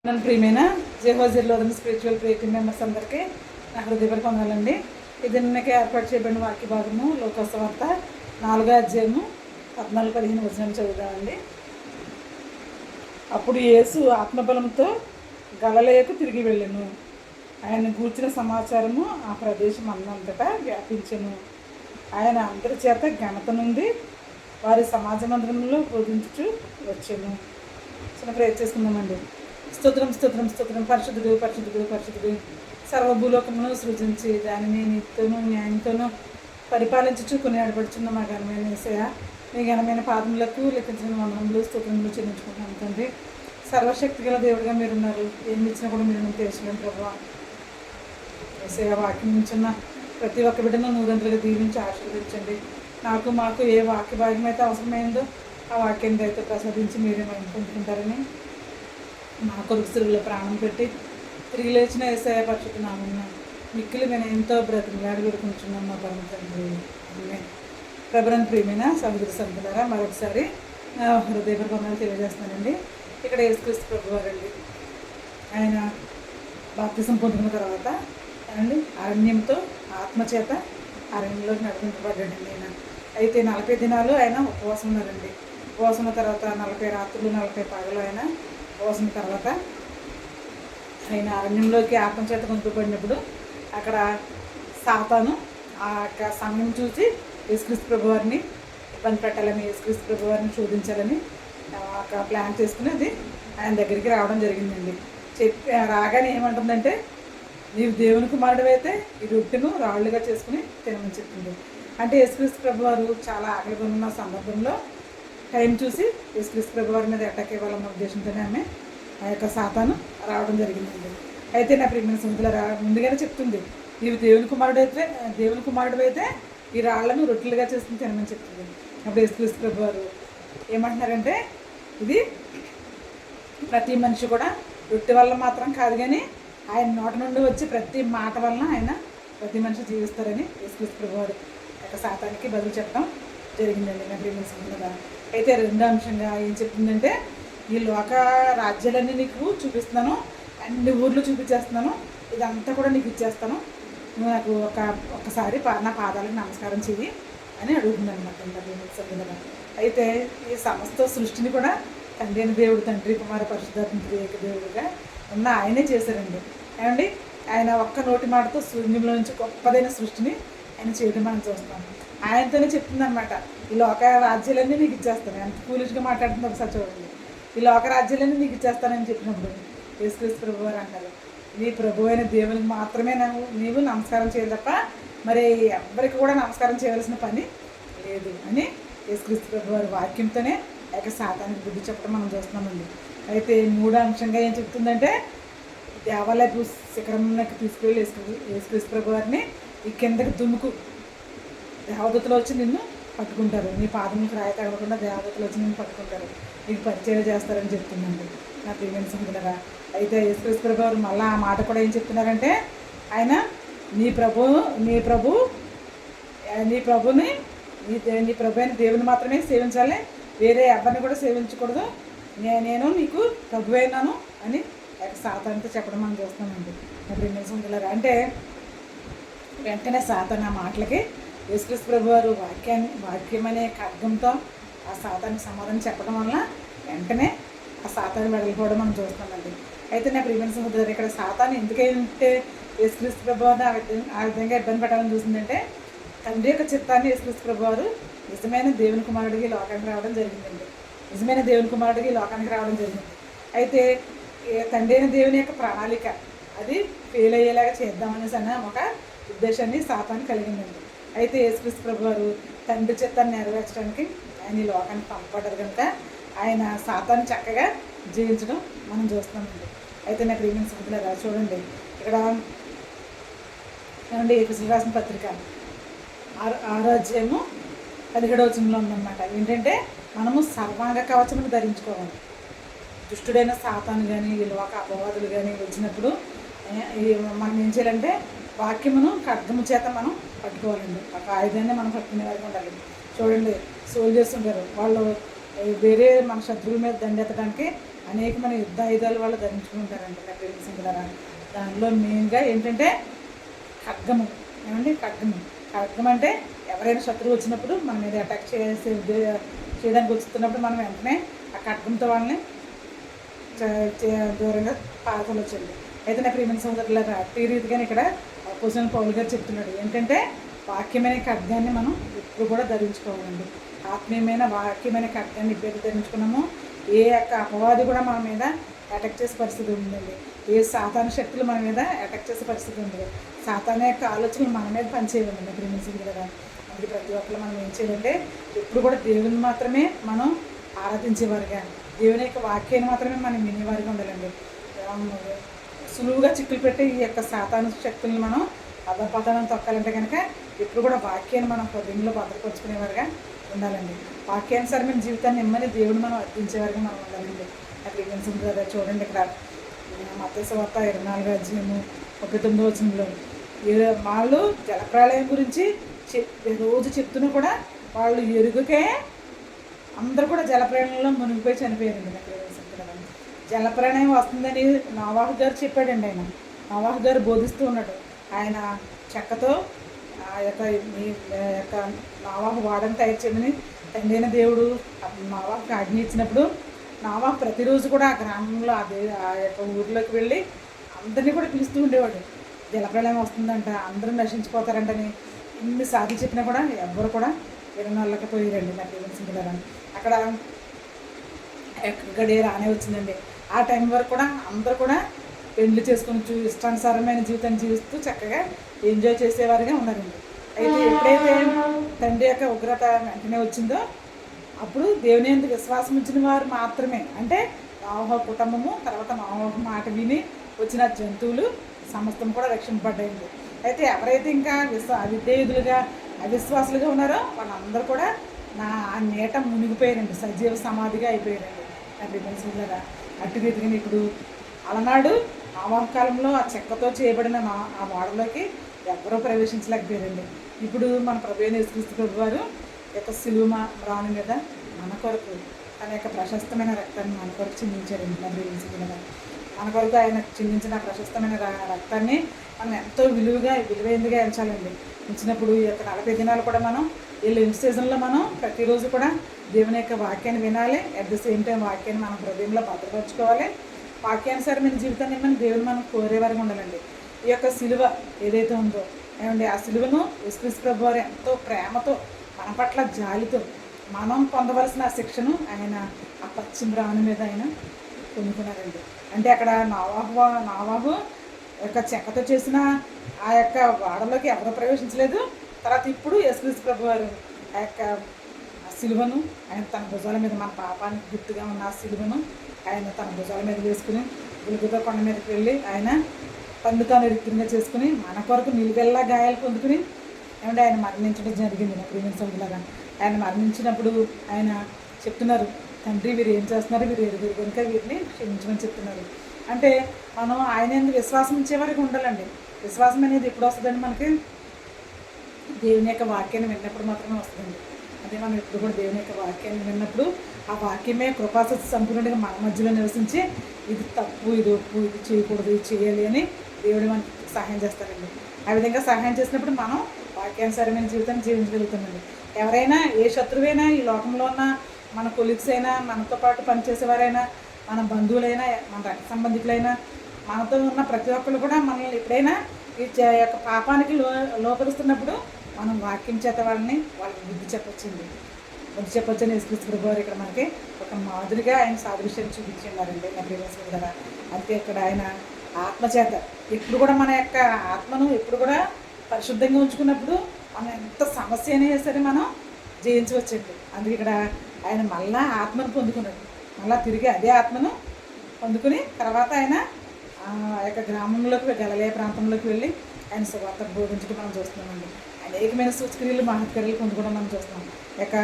నన్ను ప్రియమైన జేహోజీర్లో spiritual prayer members అందరికీ నా హృదయపూర్వక వందనాలండి. ఇది నిన్నకే ఏర్పాటు చేయబడిన వాక్య భాగము లోకస్వార్త 4వ అధ్యాయము 14-15 వచనాలు చదువుదామండి. అప్పుడు యేసు ఆత్మబలంతో గలిలయకు తిరిగి వెళ్ళెను. ఆయన గూర్చిన సమాచారము ఆ ప్రదేశం అంతటా వ్యాపించెను. ఆయన అందరి చేత ఘనత నుండి వారి సమాజ మందిరంలో బోధించుచు వచ్చెను. చిన్న ప్రేయర్ చేసుకుందామండి. స్తోత్రం స్తోత్రం స్తోత్రం. పరిశుద్ధుడు పరిశుద్ధుడు పరిశుద్ధుడు సర్వభూలోకమును సృజించి దానిని నీతితోనూ న్యాయంతోనూ పరిపాలించుచు కొనియాడబడుచున్న మా ఘనమైన యేసయ్య, మీ ఘనమైన పాదములకు లెక్కించిన వందనములు స్తోత్రములు చెల్లించుకుంటున్నాను తండ్రి. సర్వశక్తి గల దేవుడిగా మీరున్నారు. ఏమి ఇచ్చినా కూడా మీరు తెలుసుకున్నాం ప్రభావ. యేసయ్య, వాక్యం నుంచున్న ప్రతి ఒక్క బిడ్డను నూరంతలుగా దీవించి ఆశీర్వదించండి. నాకు మాకు ఏ వాక్య భాగ్యం అయితే అవసరమైందో ఆ వాక్యాన్ని అయితే ప్రసాదించి మీరే పొందుకుంటారని మా కొరకు సిలువలో ప్రాణం పెట్టి తిరిగి లేచిన యేసయ్య పరిశుద్ధ నామమున మిక్కిలి మేము ఎంతో బ్రతిమలాడి వేడుకుంటున్నాం మా పరమ తండ్రి. ప్రభువునందు ప్రియమైన సహోదరి సభ్యులారా, మరొకసారి హృదయపూర్వక వందనాలు తెలియజేస్తున్నానండి. ఇక్కడ యేసుక్రీస్తు ప్రభువారండి, ఆయన బాప్తిసం పొందుకున్న తర్వాత అండి అరణ్యంతో ఆత్మచేత అరణ్యంలోకి నడిపించబడ్డాడండి. ఆయన అయితే 40 దినాలు ఆయన ఉపవాసం ఉన్నారండి. ఉపవాసం ఉన్న తర్వాత 40 రాత్రులు 40 పగలు ఆయన ఉపవాసం తర్వాత ఆయన అరణ్యంలోకి ఆత్మచేత కొనుక్కోబడినప్పుడు అక్కడ సాతాను ఆ యొక్క సమయం చూసి యేసుక్రీస్తు ప్రభువారిని ఇబ్బంది పెట్టాలని, యేసుక్రీస్తు ప్రభువారిని శోధించాలని ఒక ప్లాన్ చేసుకుని అది ఆయన దగ్గరికి రావడం జరిగిందండి. రాగానే ఏమంటుందంటే, నీవు దేవుని కుమారుడివైతే ఈ రొట్టెను రాళ్ళుగా చేసుకుని తినమని చెప్తుంది. అంటే యేసుక్రీస్తు ప్రభువారు చాలా ఆకలిగా ఉన్న సందర్భంలో టైం చూసి యేసుక్రీస్తు ప్రభువారి మీద అటాక్ ఇవ్వాలన్న ఉద్దేశంతోనే ఆమె ఆ యొక్క సాతాను రావడం జరిగిందండి. అయితే నా ప్రియమైన సొంతల ముందుగానే చెప్తుంది, నీవు దేవుని కుమారుడు అయితే ఈ రాళ్లను రొట్టెలుగా చేసుకుని తినమని చెప్తుంది. అప్పుడు యేసుక్రీస్తు ప్రభువారు ఏమంటున్నారంటే, ఇది ప్రతి మనిషి కూడా రొట్టె వల్ల మాత్రం కాదు, కానీ ఆయన నోట నుండి వచ్చి ప్రతి మాట వలన ఆయన ప్రతి మనిషి జీవిస్తారని యేసుక్రీస్తు ప్రభువారు యొక్క సాతానికి బదులు చెప్పడం జరిగిందండి. నా ప్రియమైన సొంతల అయితే రెండో అంశంగా ఏం చెప్తుందంటే, ఈ లోక రాజ్యాలన్నీ నీకు చూపిస్తున్నాను, అన్ని ఊర్లు చూపించేస్తున్నాను, ఇదంతా కూడా నీకు ఇచ్చేస్తాను, నువ్వు నాకు ఒకసారి నా పాదాలకు నమస్కారం చెయ్యి అని అడుగుతుంది అనమాట. అయితే ఈ సమస్త సృష్టిని కూడా తండ్రి అయిన దేవుడు, తండ్రి కుమార పరిశుద్ధాత్మ త్రియేక దేవుడిగా ఉన్న ఆయనే చేశారండి. ఏమండి, ఆయన ఒక్క నోటి మాటతో శూన్యంలో నుంచి గొప్పదైన సృష్టిని ఆయన చేయడం మనం చూస్తాం. ఆయనతోనే చెప్తుంది అనమాట, ఈ లోక రాజ్యాలన్నీ నీకు ఇచ్చేస్తాను. ఎంత ఫూలిష్గా మాట్లాడుతుంది ఒకసారి చూడండి. ఈ లోక రాజ్యాలన్నీ నీకు ఇచ్చేస్తానని చెప్పినప్పుడు యేసుక్రీస్తు ప్రభు వారు అంటారు, నీ ప్రభు అయిన దేవునికి మాత్రమే నీవు నమస్కారం చేయాలి తప్ప మరి ఎవరికి కూడా నమస్కారం చేయవలసిన పని లేదు అని యేసుక్రీస్తు ప్రభు వారి వాక్యంతోనే సాతానికి బుద్ధి చెప్పడం మనం చూస్తున్నామండి. అయితే మూడో అంశంగా ఏం చెప్తుందంటే, దేవాలయపు శిఖరంలోకి తీసుకెళ్ళి యేసుక్రీస్తు ప్రభు వారిని ఈ కిందకి దుమ్ముకు దేవదూతలు వచ్చి నిన్ను పట్టుకుంటారు, నీ పాదములకు రాయి తగలకుండా దేవదూతలు వచ్చి నిన్ను పట్టుకుంటారు, నీకు పరిచయం చేస్తారని చెప్తుందండి నా ప్రియమైన సహోదరులారా. అయితే యేసుక్రీస్తు ప్రభు వారు మళ్ళీ ఆ మాట కూడా ఏం చెప్తున్నారంటే, ఆయన నీ ప్రభుని నీ ప్రభు అయిన దేవుని మాత్రమే సేవించాలి, వేరే ఎవరిని కూడా సేవించకూడదు, నేను నీకు ప్రభు అయినాను అని సాతానుతో చెప్పడం మనం చూస్తామండి నా ప్రియమైన సహోదరులారా. అంటే వెంటనే సాతాను ఆ మాటలకి యేసుక్రీస్తు ప్రభు వారు వాక్యం అనే ఖడ్గంతో ఆ సాతానికి సమాధానం చెప్పడం వల్ల వెంటనే ఆ సాతాన్ని వెడలిపోవడం మనం చూస్తామండి. అయితే నా ప్రియమైన సహోదరు, ఇక్కడ సాతాను ఎందుకంటే యేసుక్రీస్తు ప్రభు వారిని ఆ విధంగా ఇబ్బంది పెట్టాలని చూసిందంటే, తండ్రి యొక్క చిత్తాన్ని యేసుక్రీస్తు ప్రభు వారు నిజమైన దేవుని కుమారుడికి లోకానికి రావడం జరిగిందండి. నిజమైన దేవుని కుమారుడికి లోకానికి రావడం జరిగింది. అయితే తండ్రి అయిన దేవుని యొక్క ప్రణాళిక అది ఫెయిల్ అయ్యేలాగా చేద్దామనేసి అన్న ఒక ఉద్దేశాన్ని సాతాను కలిగిందండి. అయితే యేసుక్రీస్తు ప్రభు వారు తండ్రి చిత్తాన్ని నెరవేర్చడానికి ఆయన ఈ లోకానికి పంపబడ్డారు కనుక ఆయన సాతాన్ని చక్కగా జీవించడం మనం చూస్తున్నామండి. అయితే నా ప్రియమైన సహోదరులారా చూడండి, ఇక్కడ ఏమండి ఎఫెసీయులకు రాసిన పత్రిక 6వ అధ్యాయము 17వ వచనంలో ఉందన్నమాట. ఏంటంటే, మనము సర్వాంగ కవచమును ధరించుకోవాలి. దుష్టుడైన సాతాను కానీ ఈ లోక అపవాదులు కానీ వచ్చినప్పుడు మనం ఏం చేయాలంటే, వాక్యమును ఖడ్గము చేత మనం పట్టుకోవాలండి. ఒక ఆయుధాన్ని మనం పట్టుకునే వారికి ఉండాలి. చూడండి, సోల్జర్స్ ఉంటారు, వాళ్ళు వేరే మన శత్రువుల మీద దండెత్తడానికి అనేకమైన యుద్ధ ఆయుధాలు వాళ్ళు ధరించుకుంటారంట నా ప్రేమించిన కదా. దానిలో మెయిన్గా ఏంటంటే ఖడ్గము. ఏమండి ఖడ్గము. ఖడ్గం అంటే ఎవరైనా శత్రువు వచ్చినప్పుడు మన మీద అటాక్ చేయడానికి వస్తున్నప్పుడు మనం వెంటనే ఆ ఖడ్గంతో వాళ్ళని దూరంగా పాల్గొనొచ్చండి. అయితే నా ప్రియమైన సోదరులారా, ఈ రీతిగానే ఇక్కడ అపోజిషన్ పౌలు గారు చెప్తున్నాడు ఏంటంటే వాక్యమైన ఖడ్గాన్ని మనం ఎప్పుడు కూడా ధరించుకోవాలండి. ఆత్మీయమైన వాక్యమైన ఖడ్గాన్ని ఎప్పుడైతే ధరించుకున్నామో ఏ యొక్క అపవాది కూడా మన మీద అటాక్ చేసే పరిస్థితి ఉందండి. ఏ సాతాను శక్తులు మన మీద అటాక్ చేసే పరిస్థితి ఉండదు. సాతాను యొక్క ఆలోచనలు మన మీద పనిచేయాలండి ప్రేమించింది కదా. అందుకే ప్రతి ఒక్కరు మనం ఏం చేయాలంటే ఎప్పుడు కూడా దేవుని మాత్రమే మనం ఆరాధించేవారుగా, దేవుని యొక్క వాక్యాన్ని మాత్రమే మనం వినేవారుగా ఉండాలండి. సులువుగా చిక్కులు పెట్టి ఈ యొక్క సాతాను శక్తులను మనం అధపతనం తొక్కాలంటే కనుక ఎప్పుడు కూడా వాక్యాన్ని మనం హృదయంలో భద్రపరుచుకునేవారుగా ఉండాలండి. వాక్యానుసారమైన జీవితాన్ని ఇమ్మని దేవుడు మనం అర్థించేవారుగా మనం ఉండాలండి. అక్కడ ఏం చూడండి, ఇక్కడ మత్తయి సువార్త 24వ అధ్యాయము 39వ వచనంలో వాళ్ళు జలప్రళయం గురించి రోజు చెప్తున్నా కూడా వాళ్ళు ఎరుగుకే అందరూ కూడా జలప్రళయంలో మునిగిపోయి చనిపోయారండి. నాకు జలప్రళయం వస్తుందని నోవాహు గారు చెప్పాడండి. నోవాహు గారు బోధిస్తూ ఉన్నాడు. ఆయన చెక్కతో ఆ యొక్క నోవాహు వాడని తయారు చేయమని తండ్రి అయిన దేవుడు నోవాహుకి ఆజ్ఞ ఇచ్చినప్పుడు నోవాహు ప్రతిరోజు కూడా ఆ గ్రామంలో ఆ యొక్క ఊర్లోకి వెళ్ళి అందరినీ కూడా పిలుస్తూ ఉండేవాడు. జలప్రళయం వస్తుందంట, అందరూ నశించిపోతారంటని ఇన్నిసార్లు చెప్పినా కూడా ఎవ్వరు కూడా వినలేకపోయారండి. నాకు తెలిసింది కదా. అక్కడ గడియ రానే వచ్చిందండి. ఆ టైం వరకు కూడా అందరూ కూడా పెళ్లి చేసుకుని ఇష్టానుసారమైన జీవితాన్ని జీవిస్తూ చక్కగా ఎంజాయ్ చేసేవారుగా ఉన్నారండి. అయితే ఎప్పుడైతే తండ్రి యొక్క ఉగ్రత వెంటనే వచ్చిందో అప్పుడు దేవుని యందు విశ్వాసం ఉంచిన వారు మాత్రమే, అంటే నోవహు కుటుంబము, తర్వాత నోవహు మాట విని వచ్చిన జంతువులు సమస్తం కూడా రక్షింపబడ్డాయండి. అయితే ఎవరైతే ఇంకా అవిధేయులుగా అవిశ్వాసులుగా ఉన్నారో వాళ్ళందరూ కూడా ఆ నీట మునిగిపోయారండి, సజీవ సమాధిగా అయిపోయారండి. అది తెలుసుకుంటారా. అట్టి రీతిగా ఇప్పుడు అలనాడు నోవహు కాలంలో ఆ చెక్కతో చేయబడిన ఆ ఓడలోకి ఎవరూ ప్రవేశించలేకపోయారండి. ఇప్పుడు మన ప్రభు అయిన యేసుక్రీస్తు ప్రభు వారు యొక్క సిలువ మ్రాను మీద మన కొరకు తన యొక్క ప్రశస్తమైన రక్తాన్ని మన కొరకు చిందించారండి. మన కొరకు ఆయన చిందించిన ప్రశస్తమైన రక్తాన్ని మనం ఎంతో విలువైనదిగా ఎంచాలండి. ఉంచినప్పుడు ఈ యొక్క 40 దినాలు కూడా మనం ఈ లెంట్ సీజన్లో మనం ప్రతిరోజు కూడా దేవుని యొక్క వాక్యాన్ని వినాలి. అట్ ద సేమ్ టైం వాక్యాన్ని మనం హృదయంలో భద్రపరచుకోవాలి. వాక్యానుసారమైన జీవితాన్ని మనం దేవుని మనం కోరేవారుగా ఉండాలండి. ఈ యొక్క సిలువ ఏదైతే ఉందో ఏమండి, ఆ సిలువను యేసుక్రీస్తు ప్రభు వారు ఎంతో ప్రేమతో మన పట్ల జాలితో మనం పొందవలసిన ఆ శిక్షను ఆయన ఆ పశ్చిమ రాణి మీద ఆయన పొందుకున్నారండి. అంటే అక్కడ నోవాహు యొక్క చెక్కతో చేసిన ఆ యొక్క వాడలోకి ఎవరు ప్రవేశించలేదు. తర్వాత ఇప్పుడు యేసుక్రీస్తు ప్రభు వారు ఆ యొక్క సిలువను ఆయన తన భుజాల మీద, మన పాపానికి గుర్తుగా ఉన్న ఆ సిలువను ఆయన తన భుజాల మీద వేసుకుని గులుగుతో కొండ మీదకి వెళ్ళి ఆయన తాను రిక్తంగా చేసుకుని మన కొరకు నిలువెల్లా గాయాలు పొందుకుని ఏమంటే ఆయన మరణించడం జరిగింది. నా ప్రియమైన సోదరులారా, ఆయన మరణించినప్పుడు ఆయన చెప్తున్నారు, తండ్రి వీరు ఏం చేస్తున్నారు, వీరు ఎరుగురు కనుక వీరిని క్షమించమని చెప్తున్నారు. అంటే మనం ఆయన ఎందుకు విశ్వాసం ఇచ్చేవారికి ఉండాలండి. విశ్వాసం అనేది ఎప్పుడు వస్తుందండి? మనకి దేవుని యొక్క వాక్యాన్ని విన్నప్పుడు మాత్రమే వస్తుందండి. అదే మనం ఎప్పుడు కూడా దేవుని యొక్క వాక్యాన్ని విన్నప్పుడు ఆ వాక్యమే కృపాసక్తి సంపూర్ణంగా మన మధ్యలో నివసించి ఇది తప్పు, ఇది ఒప్పు, ఇది చేయకూడదు, ఇది చేయాలి అని దేవుడు మనకి సహాయం చేస్తారండి. ఆ విధంగా సహాయం చేసినప్పుడు మనం వాక్యానుసారమైన జీవితాన్ని జీవించగలుగుతామండి. ఎవరైనా ఏ శత్రువైనా ఈ లోకంలో ఉన్న మన కొలీగ్స్ అయినా, మనతో పాటు పనిచేసేవారైనా, మన బంధువులైనా, మన రక్త సంబంధికులైనా, మనతో ఉన్న ప్రతి ఒక్కరు కూడా మనల్ని ఎప్పుడైనా ఈ యొక్క పాపానికి లోపరుస్తున్నప్పుడు మనం వాక్యం చేత వాళ్ళకి బుద్ధి చెప్పొచ్చండి. బుద్ధి చెప్పొచ్చని యేసుక్రీస్తు ప్రభు వారు ఇక్కడ మనకి ఒక మాదిరిగా ఆయన సాదృశ్యాన్ని చూపించున్నారండి. నా ప్రియమైన కదా. అంతే ఇక్కడ ఆయన ఆత్మచేత ఎప్పుడు కూడా మన యొక్క ఆత్మను ఎప్పుడు కూడా పరిశుద్ధంగా ఉంచుకున్నప్పుడు మనం ఎంత సమస్య అయినా సరే మనం జయించవచ్చండి. అందుకే ఇక్కడ ఆయన మళ్ళా ఆత్మను పొందుకున్నాడు. మళ్ళీ తిరిగి అదే ఆత్మను పొందుకుని తర్వాత ఆయన ఆ యొక్క గ్రామంలోకి, గలిలయ ప్రాంతంలోకి వెళ్ళి ఆయన సువార్త బోధించడం మనం చూస్తున్నామండి. అనేకమైన సూచక్రియలు, మహత్కార్యాలు పొందుకోవడం మనం చూస్తున్నాం. యొక్క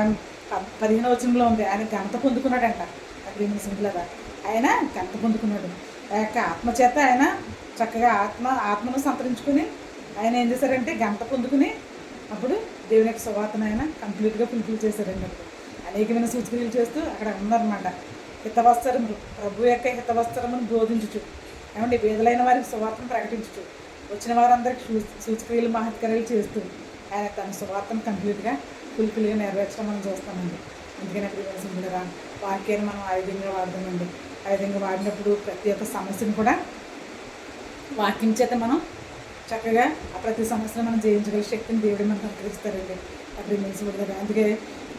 15వ వచనంలో ఉంది, ఆయన ఘనత పొందుకున్నాడంట. అక్కడ సింపుల్గా ఆయన ఘనత పొందుకున్నాడు. ఆ యొక్క ఆత్మచేత ఆయన చక్కగా ఆత్మను సంతరించుకుని ఆయన ఏం చేశారంటే ఘనత పొందుకుని అప్పుడు దేవుని యొక్క సువార్తను ఆయన కంప్లీట్గా ఫుల్ఫిల్ చేశారండి. అప్పుడు అనేకమైన సూచక్రియలు చేస్తూ అక్కడ ఉన్నారన్నమాట. హితవస్త్రములు ప్రభు యొక్క హితవస్త్రమును బోధించుచు, ఏమండి బీదలైన వారికి సువార్తను ప్రకటించుచు, వచ్చిన వారందరికీ సూచక్రియలు మహత్కార్యాలు చేస్తూ ఆయన తన సువార్తను కంప్లీట్గా ఫుల్ఫిల్గా నెరవేర్చడం మనం చూస్తామండి. అందుకనే ప్రియమైన వాక్యాన్ని మనం ఆయుధంగా వాడదామండి. ఆయుధంగా వాడినప్పుడు ప్రతి ఒక్క సమస్యను కూడా వాక్యం చేత మనం చక్కగా ఆ ప్రతి సమస్యను మనం జయించగల శక్తిని దేవుడు మనకు అనుగ్రహిస్తారండి. అప్పుడు మెలిసిపడతారు. అందుకే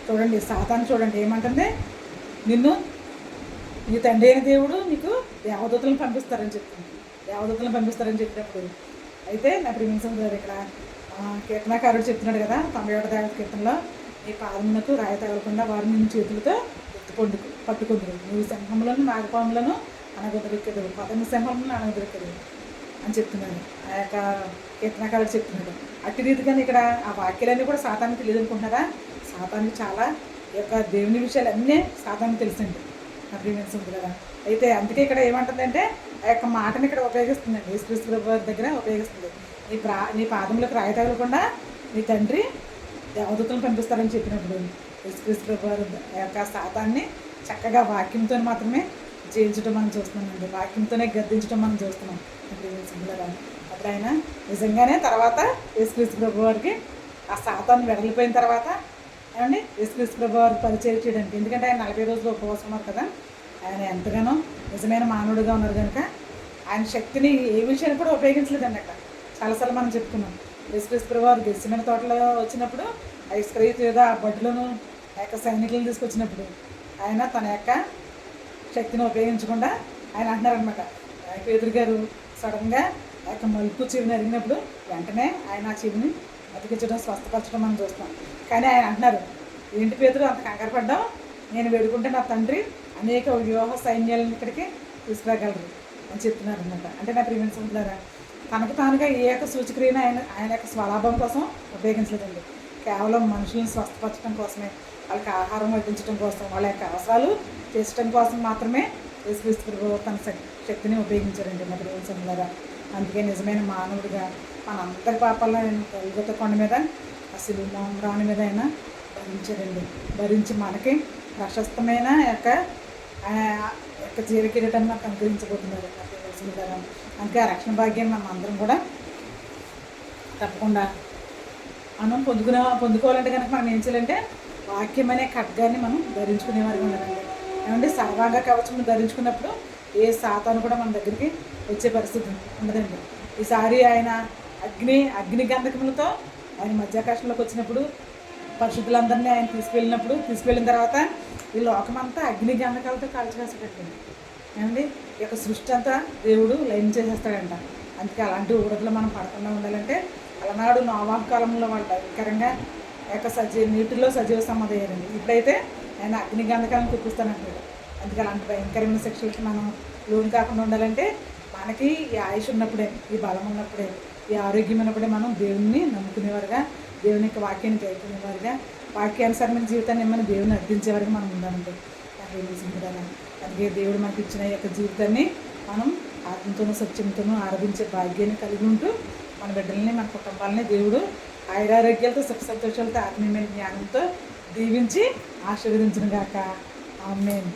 చూడండి, సాతాను చూడండి ఏమంటుంది, నిన్ను నీ తండ్రి అయిన దేవుడు నీకు దేవదూతలను పంపిస్తారని చెప్తుంది. దేవదూతలను పంపిస్తారని చెప్పినప్పుడు అయితే నా ప్రియమైన గారు ఇక్కడ కీర్తనాకారుడు చెప్తున్నాడు కదా, 91వ కీర్తనలో, నీ పాదమునకు రాయి తగలకుండా వారు నిన్ను చేతులతో పట్టుకుందరు, నువ్వు సింహములను నాగపాములను అనగదొరికెదవు, పదము సింహములను అనగదొరికెదవు అని చెప్తున్నాడు. ఆ యొక్క కీర్తనకారుడు చెప్తున్నాడు. అట్టి రీతిగానే ఇక్కడ ఆ వాక్యాలన్నీ కూడా సాతానికి తెలియదు అనుకుంటున్నారా? సాతానికి చాలా యొక్క దేవుని విషయాలు అన్నీ సాతానికి తెలుసండి నా ప్రియమైన కదా. అయితే అందుకే ఇక్కడ ఏమంటుందంటే ఆ యొక్క మాటని ఇక్కడ ఉపయోగిస్తుందండి. యేసుక్రీస్తు ప్రభువు వారి దగ్గర ఉపయోగిస్తుంది. నీ పాదములకు రాయి తగలకుండా నీ తండ్రి దేవదూతలను పంపిస్తారని చెప్పినప్పుడు యేసుక్రీస్తు ప్రభువు వారు ఆ యొక్క సాతాన్ని చక్కగా వాక్యంతో మాత్రమే జయించడం మనం చూస్తున్నామండి. వాక్యంతోనే గద్దించడం మనం చూస్తున్నాం. అప్పుడు ఆయన నిజంగానే తర్వాత యేసుక్రీస్తు ప్రభువు వారికి ఆ సాతాన్ని వెడలిపోయిన తర్వాత ఏమండి యేసుక్రీస్తు ప్రభువు వారికి పరిచయం చేయడానికి, ఎందుకంటే ఆయన 40 రోజులు ఉపవాసం ఉన్నారు కదా, ఆయన ఎంతగానో నిజమైన మానవుడిగా ఉన్నారు కనుక ఆయన శక్తిని ఏ విషయాన్ని కూడా ఉపయోగించలేదండి. అక్కడ చాలాసార్లు మనం చెప్పుకున్నాం. యేసుక్రీస్తు ప్రభువు వారు గెత్సేమనే తోటలో వచ్చినప్పుడు ఐస్క్రీత్ ఏదో ఆ బడ్డులను ఆ యొక్క సైనికులను తీసుకొచ్చినప్పుడు ఆయన తన యొక్క శక్తిని ఉపయోగించకుండా ఆయన అంటున్నారనమాట. పేతురు గారు సడన్గా ఆ యొక్క మలుపు చెవిని అరిగినప్పుడు వెంటనే ఆయన ఆ చెవిని అతికించడం, స్వస్థపరచడం మనం చూస్తాం. కానీ ఆయన అంటున్నారు, ఏంటి పేతురు అంత కంగారు పడ్డాం, నేను వేడుకుంటే నా తండ్రి అనేక వ్యూహ సైన్యాలను ఇక్కడికి తీసుకురాగలరు అని చెప్తున్నారు అనమాట. అంటే నా ప్రియమైన సోదరులారా, తనకు తానుగా ఏ యొక్క సూచక్రియను ఆయన యొక్క స్వలాభం కోసం ఉపయోగించలేదండి. కేవలం మనుషులను స్వస్థపరచడం కోసమే, వాళ్ళకి ఆహారం వడ్డించడం కోసం, వాళ్ళ యొక్క అవసరాలు తీర్చడం కోసం మాత్రమే యేసుక్రీస్తు ప్రభువు తన శక్తిని ఉపయోగించారండి నా ప్రియమైన సోదరులారా. అందుకే నిజమైన మానవుడిగా మనందరి పాపాలను కలుగుత కొండ మీద అసలు రాణి మీద అయినా భరించారండి. భరించి మనకి ప్రశస్తమైన యొక్క జీవ కిరీటాన్ని మనకు అనుగ్రహించబోతున్నారు నా ప్రియమైన సోదరులారా. అందుకే ఆ రక్షణ భాగ్యాన్ని మనం అందరం కూడా తప్పకుండా మనం పొందుకోవాలంటే కనుక మనం ఏం చేయాలంటే వాక్యం అనే ఖడ్గాన్ని మనం ధరించుకునే వారికి ఉండాలండి. ఏమంటే సర్వాంగ కవచం ధరించుకున్నప్పుడు ఏ సాతాను కూడా మన దగ్గరికి వచ్చే పరిస్థితి ఉండదండి. ఈసారి ఆయన అగ్ని గంధకములతో ఆయన మధ్యాకాశంలోకి వచ్చినప్పుడు పరిశుద్ధులందరినీ ఆయన తీసుకువెళ్ళిన తర్వాత ఈ లోకమంతా అగ్ని గంధకాలతో కాల్చివేసేటట్టు ఏమండి ఈ యొక్క సృష్టి అంతా దేవుడు లైన్ చేసేస్తాడంట. అందుకే అలాంటి ఊరదలు మనం పడకుండా ఉండాలంటే, అలనాడు నోవాహు కాలంలో వాళ్ళు భయంకరంగా యొక్క నీటిలో సజీవ సమాధి అయ్యారండి. ఇప్పుడైతే ఆయన అగ్ని గంధకాలను తెప్పిస్తానంటాడు. అందుకే అలాంటి భయంకరమైన శిక్షలకి మనం లోన్ కాకుండా ఉండాలంటే మనకి ఈ ఆయుష్ ఉన్నప్పుడే, ఈ బలం ఉన్నప్పుడే, ఈ ఆరోగ్యం ఉన్నప్పుడే మనం దేవుణ్ణి నమ్ముకునేవారుగా, దేవుని యొక్క వాక్యాన్ని గైకునేవారుగా, వాక్యానుసారమైన జీవితాన్ని ఏమైనా దేవుని అర్థించే వరకు మనం ఉండాలంటే నాకు. అందుకే దేవుడు మనకి ఇచ్చిన ఈ యొక్క జీవితాన్ని మనం ఆత్మతోనూ సత్యంతోనూ ఆరాధించే భాగ్యాన్ని కలిగి ఉంటూ మన బిడ్డల్ని, మన కుటుంబాలని దేవుడు ఆయురారోగ్యాలతో, సుఖ సంతోషాలతో, ఆత్మీయమైన జ్ఞానంతో దీవించి ఆశీర్వదించును గాక. ఆమేన్.